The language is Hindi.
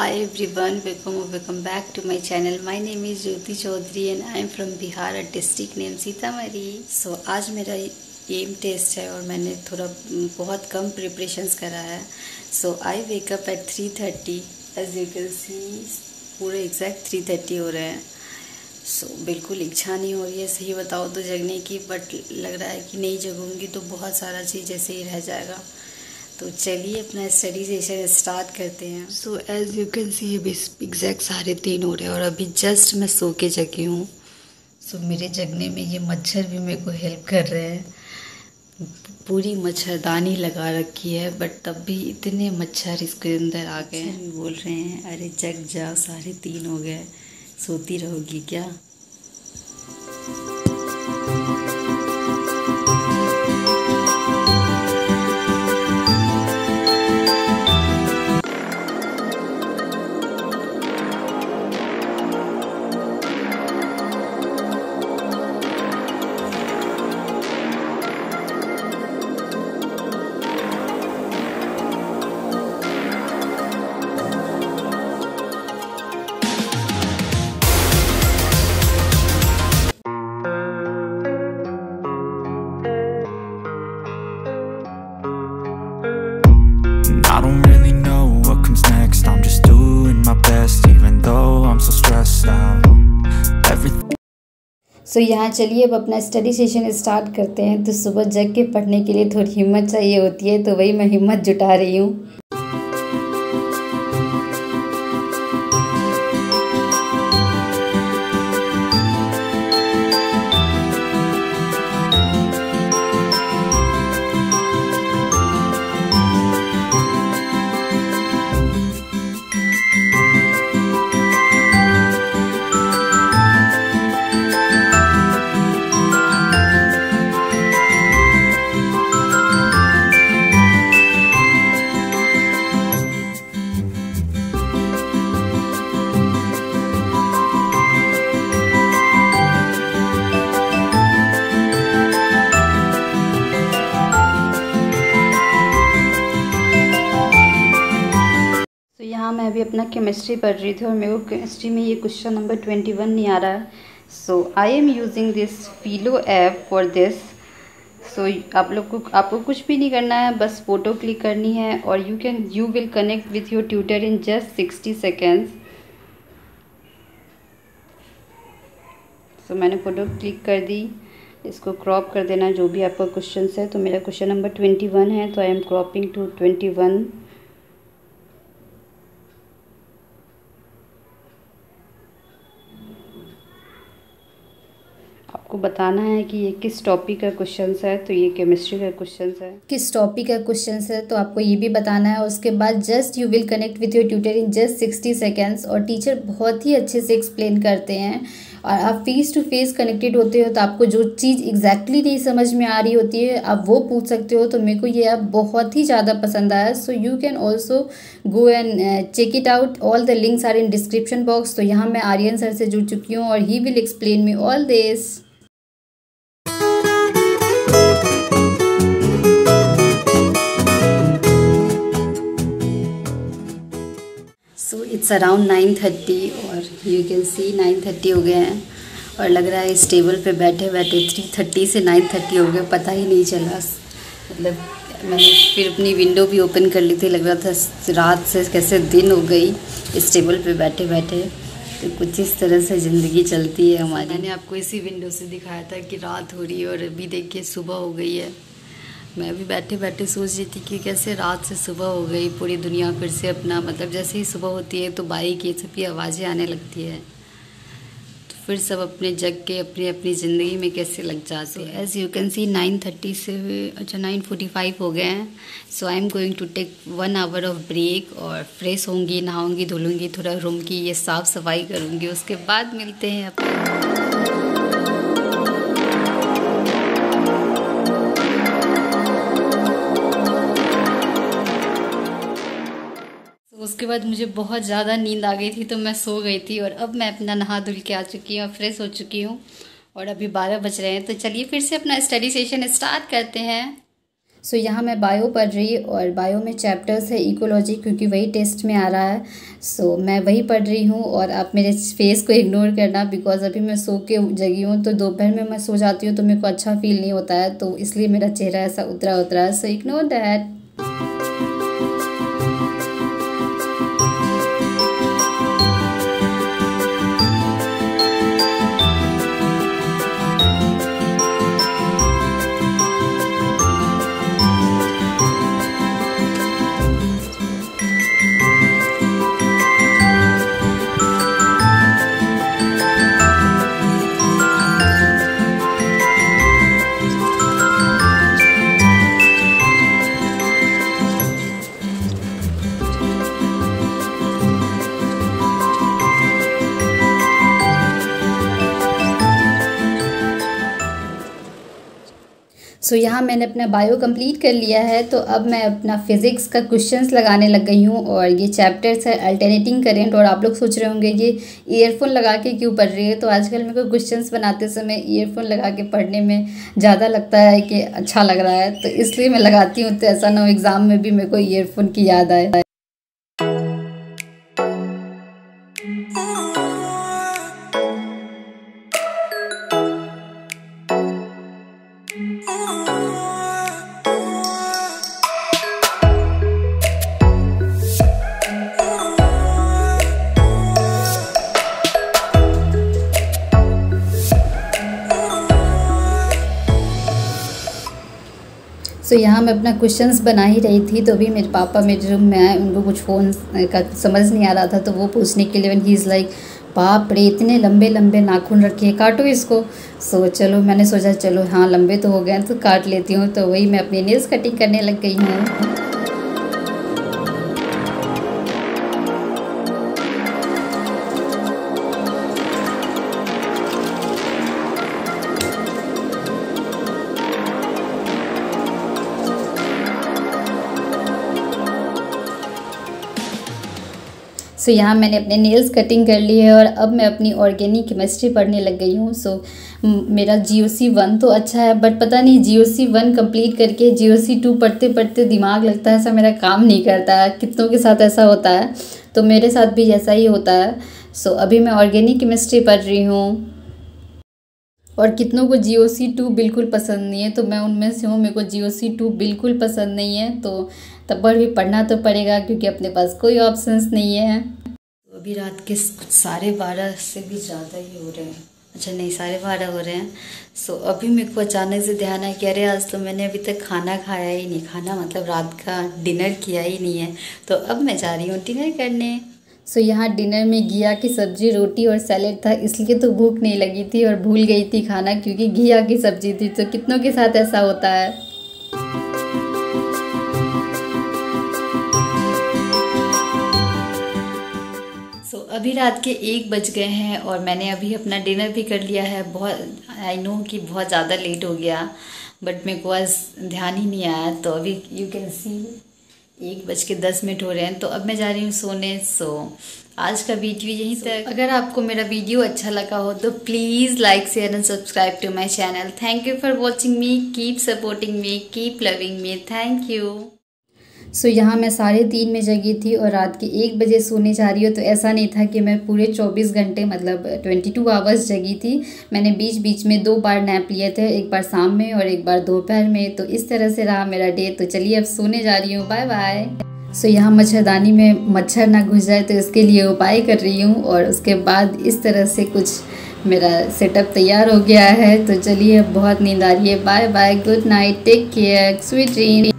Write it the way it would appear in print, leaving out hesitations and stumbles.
Hi everyone, welcome back to my channel. My name is Jyoti Chaudhary and I am from Bihar, a district named Sitamarhi. So आज मेरा एम टेस्ट है और मैंने थोड़ा बहुत कम प्रिपरेशंस करा है. So I wake up at 3:30. As you can see, पूरे एग्जैक्ट 3:30 हो रहे हैं. So बिल्कुल इच्छा नहीं हो रही है सही बताओ तो जगने की, बट लग रहा है कि नहीं जगूंगी तो बहुत सारा चीज़ ऐसे ही रह जाएगा. तो चलिए अपना स्टडी सेशन स्टार्ट करते हैं. So as you can see अभी एग्जैक्ट 3:30 हो रहे हैं और अभी जस्ट मैं सो के जगी हूँ. सो मेरे जगने में ये मच्छर भी मेरे को हेल्प कर रहे हैं. पूरी मच्छरदानी लगा रखी है बट तब भी इतने मच्छर इसके अंदर आ गए हैं. बोल रहे हैं अरे जग जाओ 3:30 हो गए, सोती रहोगी क्या. I don't really know what comes next. I'm just doing my best, even though I'm so stressed out. Everything. सो यहाँ चलिए अब अपना स्टडी सेशन स्टार्ट करते हैं. तो सुबह जग के पढ़ने के लिए थोड़ी हिम्मत चाहिए होती है, तो वही मैं हिम्मत जुटा रही हूँ. यहाँ मैं अभी अपना केमिस्ट्री पढ़ रही थी और मेरे को केमिस्ट्री में ये क्वेश्चन नंबर 21 नहीं आ रहा है. So I am using this Filo app for this. So आपको कुछ भी नहीं करना है, बस फ़ोटो क्लिक करनी है और you will connect with your tutor in just 60 seconds. So मैंने फ़ोटो क्लिक कर दी. इसको क्रॉप कर देना जो भी आपका क्वेश्चन है. तो मेरा क्वेश्चन नंबर 21 है, तो आई एम क्रॉपिंग टू 21. आपको बताना है कि ये किस टॉपिक का क्वेश्चन है. तो ये केमिस्ट्री का क्वेश्चन है. किस टॉपिक का क्वेश्चन है तो आपको ये भी बताना है. उसके बाद just you will connect with your tutor in just 60 seconds. और टीचर बहुत ही अच्छे से एक्सप्लेन करते हैं और आप फेस टू फेस कनेक्टेड होते हो, तो आपको जो चीज़ एग्जैक्टली नहीं समझ में आ रही होती है आप वो पूछ सकते हो. तो मेरे को ये ऐप बहुत ही ज़्यादा पसंद आया. So you can also go and check it out. All the links are in description box. तो यहाँ मैं आर्यन सर से जुड़ चुकी हूँ और he will explain me all this. So it's around 9:30 और यू कैन सी 9:30 हो गए हैं और लग रहा है इस टेबल पे बैठे बैठे 3:30 से 9:30 हो गए, पता ही नहीं चला. मतलब मैंने फिर अपनी विंडो भी ओपन कर ली थी, लग रहा था रात से कैसे दिन हो गई इस टेबल पे बैठे बैठे. तो कुछ इस तरह से ज़िंदगी चलती है हमारी. मैंने आपको इसी विंडो से दिखाया था कि रात हो रही है और अभी देखिए सुबह हो गई है. मैं भी बैठे बैठे सोच रही थी कि कैसे रात से सुबह हो गई. पूरी दुनिया फिर से अपना मतलब जैसे ही सुबह होती है तो बाइक ये सब की आवाज़ें आने लगती है, तो फिर सब अपने जग के अपनी अपनी ज़िंदगी में कैसे लग जाते हैं. एज़ यू कैन सी 9:30 से 9:45 हो गए हैं. So I am going to take 1 hour of break और फ्रेश होंगी, नहाऊंगी, धुलूँगी, थोड़ा रूम की ये साफ़ सफाई करूँगी. उसके बाद मिलते हैं अपने. उसके बाद मुझे बहुत ज़्यादा नींद आ गई थी तो मैं सो गई थी और अब मैं अपना नहा धुल के आ चुकी हूँ और फ्रेश हो चुकी हूँ और अभी 12 बज रहे हैं. तो चलिए फिर से अपना स्टडी सेशन स्टार्ट करते हैं. सो यहाँ मैं बायो पढ़ रही और बायो में चैप्टर्स है इकोलॉजी, क्योंकि वही टेस्ट में आ रहा है। सो मैं वही पढ़ रही हूँ और आप मेरे फेस को इग्नोर करना, बिकॉज अभी मैं सो के जगी हूँ। तो दोपहर में मैं सो जाती हूँ तो मेरे को अच्छा फील नहीं होता है, तो इसलिए मेरा चेहरा ऐसा उतरा है। So ignore that. सो यहाँ मैंने अपना बायो कंप्लीट कर लिया है। तो अब मैं अपना फिज़िक्स का क्वेश्चंस लगाने लग गई हूँ और ये चैप्टर्स है अल्टरनेटिंग करंट। और आप लोग सोच रहे होंगे ये ईयरफोन लगा के क्यों पढ़ रही है। तो आजकल मेरे को क्वेश्चंस बनाते समय ईयरफोन लगा के पढ़ने में ज़्यादा लगता है कि अच्छा लग रहा है, तो इसलिए मैं लगाती हूँ। तो ऐसा ना हो एग्ज़ाम में भी मेरे को ईयरफोन की याद आए। सो यहाँ मैं अपना क्वेश्चंस बना ही रही थी, तो अभी मेरे पापा मेरे रूम में आए। उनको कुछ फ़ोन का समझ नहीं आ रहा था, तो वो पूछने के लिए ही इज़ लाइक बाप रे इतने लंबे लंबे नाखून रखे हैं, काटो इसको। सो चलो मैंने सोचा चलो हाँ लंबे तो हो गए हैं तो काट लेती हूँ। तो वही मैं अपनी नेल्स कटिंग करने लग गई हूँ। सो यहाँ मैंने अपने नेल्स कटिंग कर ली है और अब मैं अपनी ऑर्गेनिक केमिस्ट्री पढ़ने लग गई हूँ। सो मेरा GOC 1 तो अच्छा है, बट पता नहीं GOC 1 कंप्लीट करके GOC 2 पढ़ते पढ़ते दिमाग लगता है ऐसा मेरा काम नहीं करता है। कितनों के साथ ऐसा होता है, तो मेरे साथ भी ऐसा ही होता है। सो अभी मैं ऑर्गेनिक केमिस्ट्री पढ़ रही हूँ और कितनों को GOC 2 बिल्कुल पसंद नहीं है, तो मैं उनमें से हूँ। मेरे को GOC 2 बिल्कुल पसंद नहीं है, तो तब पर भी पढ़ना तो पड़ेगा क्योंकि अपने पास कोई ऑप्शंस नहीं है। तो अभी रात के कुछ 12:30 से भी ज़्यादा ही हो रहे हैं। अच्छा नहीं 12:30 हो रहे हैं। सो अभी मेरे को अचानक से ध्यान आया कि अरे आज तो मैंने अभी तक खाना खाया ही नहीं। खाना मतलब रात का डिनर किया ही नहीं है। तो अब मैं जा रही हूँ डिनर करने। सो यहाँ डिनर में घिया की सब्ज़ी, रोटी और सैलेड था, इसलिए तो भूख नहीं लगी थी और भूल गई थी खाना क्योंकि घिया की सब्ज़ी थी। तो कितनों के साथ ऐसा होता है। अभी रात के 1 बज गए हैं और मैंने अभी अपना डिनर भी कर लिया है। बहुत आई नो कि बहुत ज़्यादा लेट हो गया, बट मेरे को आज ध्यान ही नहीं आया। तो अभी यू कैन सी 1:10 हो रहे हैं। तो अब मैं जा रही हूँ सोने। सो आज का वीडियो यहीं तक। अगर आपको मेरा वीडियो अच्छा लगा हो तो please like share and subscribe to my channel. Thank you for watching me, keep supporting me, keep loving me, thank you. So यहाँ मैं 3:30 में जगी थी और रात के 1 बजे सोने जा रही हूँ। तो ऐसा नहीं था कि मैं पूरे 24 घंटे मतलब 22 आवर्स जगी थी। मैंने बीच बीच में 2 बार नैप लिए थे, एक बार शाम में और एक बार दोपहर में। तो इस तरह से रहा मेरा डे। तो चलिए अब सोने जा रही हूँ, बाय बाय। सो यहाँ मच्छरदानी में मच्छर ना घुस जाए तो इसके लिए उपाय कर रही हूँ। और उसके बाद इस तरह से कुछ मेरा सेटअप तैयार हो गया है। तो चलिए अब बहुत नींद आ रही है, bye bye, good night, take care, sweet dream.